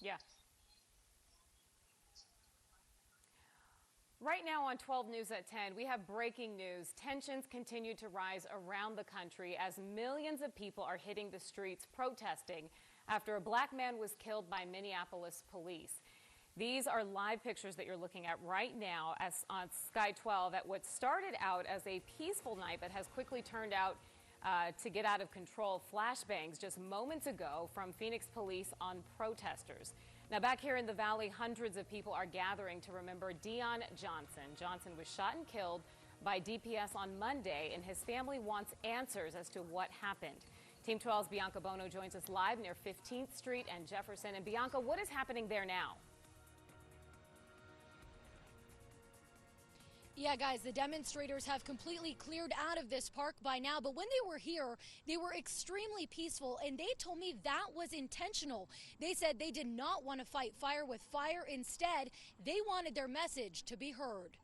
Yeah. Right now on 12 News at 10, we have breaking news. Tensions continue to rise around the country as millions of people are hitting the streets protesting after a black man was killed by Minneapolis police. These are live pictures that you're looking at right now on Sky 12 at what started out as a peaceful night but has quickly turned out to get out of control. Flashbangs just moments ago from Phoenix police on protesters. Now back here in the valley, hundreds of people are gathering to remember Dion Johnson. Johnson was shot and killed by DPS on Monday, and his family wants answers as to what happened. Team 12's Bianca Bono joins us live near 15th Street and Jefferson. And Bianca, what is happening there now? Yeah, guys, the demonstrators have completely cleared out of this park by now. But when they were here, they were extremely peaceful. And they told me that was intentional. They said they did not want to fight fire with fire. Instead, they wanted their message to be heard.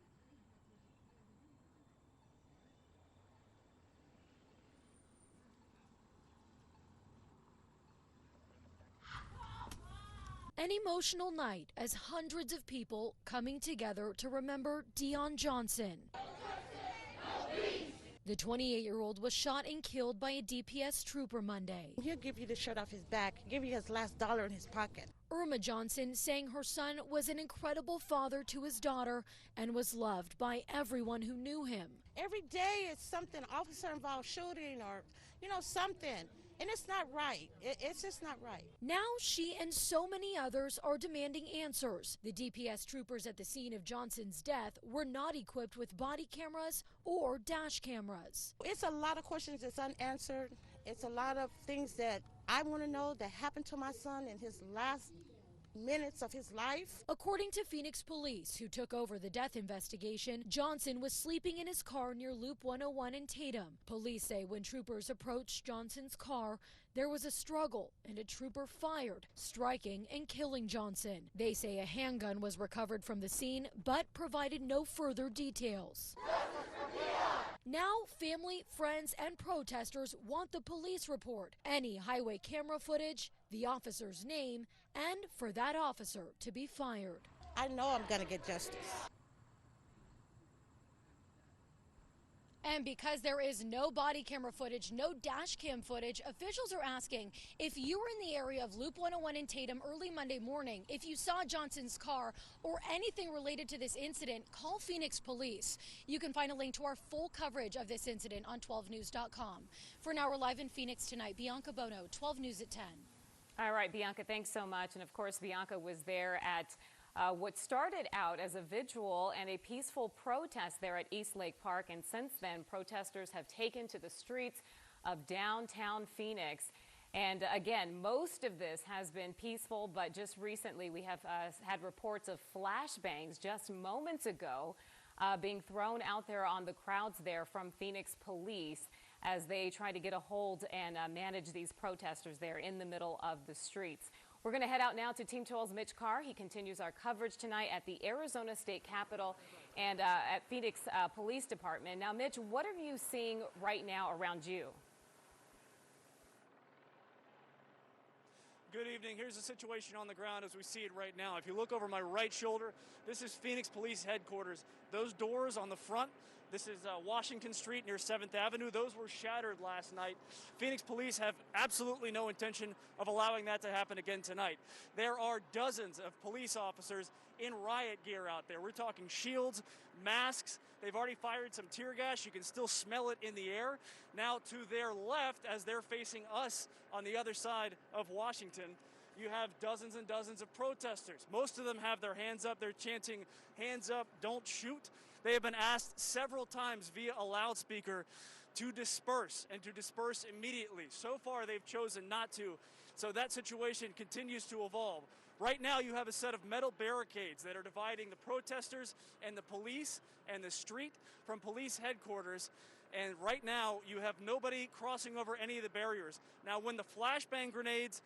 An emotional night as hundreds of people coming together to remember Dion Johnson. The 28-year-old was shot and killed by a DPS trooper Monday. He'll give you the shirt off his back, give you his last dollar in his pocket. Irma Johnson saying her son was an incredible father to his daughter and was loved by everyone who knew him. Every day it's something, officer-involved shooting or, something. And it's not right. It's just not right. Now she and so many others are demanding answers. The DPS troopers at the scene of Johnson's death were not equipped with body cameras or dash cameras. It's a lot of questions that's unanswered. It's a lot of things that I want to know that happened to my son in his last minutes of his life. According to Phoenix police, who took over the death investigation, Johnson was sleeping in his car near Loop 101 in Tatum. Police say when troopers approached Johnson's car, there was a struggle and a trooper fired, striking and killing Johnson. They say a handgun was recovered from the scene, but provided no further details. Now, family, friends, and protesters want the police report, any highway camera footage, the officer's name, and for that officer to be fired. I know I'm going to get justice. And because there is no body camera footage, no dash cam footage, officials are asking if you were in the area of Loop 101 in Tatum early Monday morning, if you saw Johnson's car or anything related to this incident, call Phoenix Police. You can find a link to our full coverage of this incident on 12news.com. For now, we're live in Phoenix tonight. Bianca Bono, 12 News at 10. All right, Bianca, thanks so much. And of course, Bianca was there at what started out as a vigil and a peaceful protest there at East Lake Park. And since then, protesters have taken to the streets of downtown Phoenix. And again, most of this has been peaceful, but just recently we have had reports of flashbangs just moments ago being thrown out there on the crowds there from Phoenix police as they try to get a hold and manage these protesters there in the middle of the streets. We're going to head out now to Team 12's Mitch Carr. He continues our coverage tonight at the Arizona State Capitol and at Phoenix Police Department. Now, Mitch, what are you seeing right now around you? Good evening. Here's the situation on the ground as we see it right now. If you look over my right shoulder, this is Phoenix Police Headquarters. Those doors on the front, this is Washington Street near 7th Avenue. Those were shattered last night. Phoenix Police have absolutely no intention of allowing that to happen again tonight. There are dozens of police officers in riot gear out there. We're talking shields, masks. They've already fired some tear gas. You can still smell it in the air. Now to their left, as they're facing us on the other side of Washington, you have dozens and dozens of protesters. Most of them have their hands up. They're chanting, "Hands up, don't shoot." They have been asked several times via a loudspeaker to disperse and to disperse immediately. So far, they've chosen not to. So that situation continues to evolve. Right now, you have a set of metal barricades that are dividing the protesters and the police and the street from police headquarters. And right now, you have nobody crossing over any of the barriers. Now, when the flashbang grenades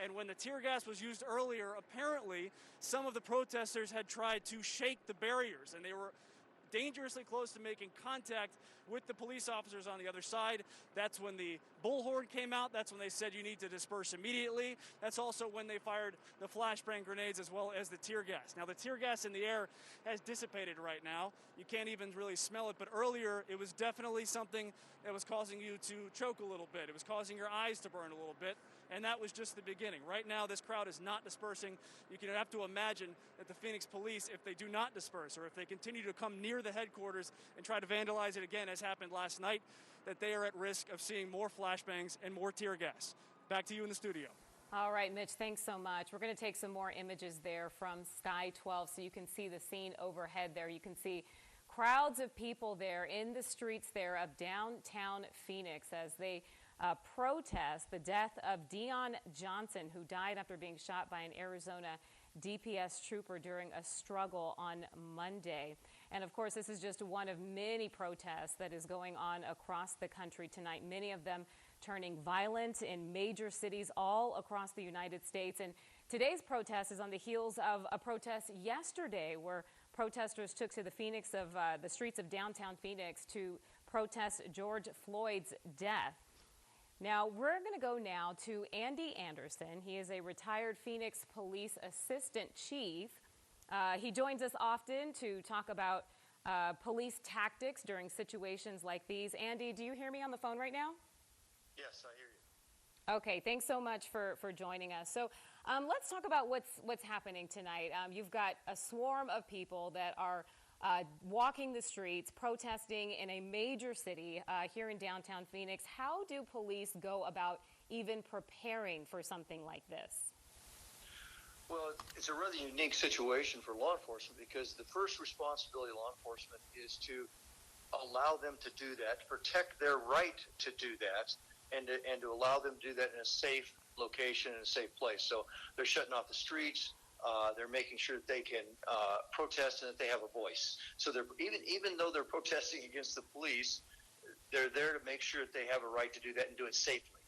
and when the tear gas was used earlier, apparently some of the protesters had tried to shake the barriers, and they were dangerously close to making contact with the police officers on the other side. That's when the bullhorn came out. That's when they said you need to disperse immediately. That's also when they fired the flashbang grenades as well as the tear gas. Now, the tear gas in the air has dissipated right now. You can't even really smell it, but earlier it was definitely something that was causing you to choke a little bit. It was causing your eyes to burn a little bit, and that was just the beginning. Right now, this crowd is not dispersing. You can have to imagine that the Phoenix police, if they do not disperse or if they continue to come near the headquarters and try to vandalize it again, as happened last night, that they are at risk of seeing more flashbangs and more tear gas. Back to you in the studio. All right, Mitch, thanks so much. We're going to take some more images there from Sky 12 so you can see the scene overhead there. You can see crowds of people there in the streets there of downtown Phoenix as they protest the death of Dion Johnson, who died after being shot by an Arizona DPS trooper during a struggle on Monday. And of course, this is just one of many protests that is going on across the country tonight, many of them turning violent in major cities all across the United States. And today's protest is on the heels of a protest yesterday where protesters took to the streets of downtown Phoenix to protest George Floyd's death. Now, we're going to go now to Andy Anderson. He is a retired Phoenix Police Assistant Chief. He joins us often to talk about police tactics during situations like these. Andy, do you hear me on the phone right now? Yes, I hear you. Okay, thanks so much for joining us. So let's talk about what's happening tonight. You've got a swarm of people that are walking the streets, protesting in a major city here in downtown Phoenix. How do police go about even preparing for something like this? Well, it's a rather unique situation for law enforcement because the first responsibility of law enforcement is to allow them to do that, to protect their right to do that, and to allow them to do that in a safe location and a safe place. So they're shutting off the streets. They're making sure that they can protest and that they have a voice. So they're even though they're protesting against the police, they're there to make sure that they have a right to do that and do it safely.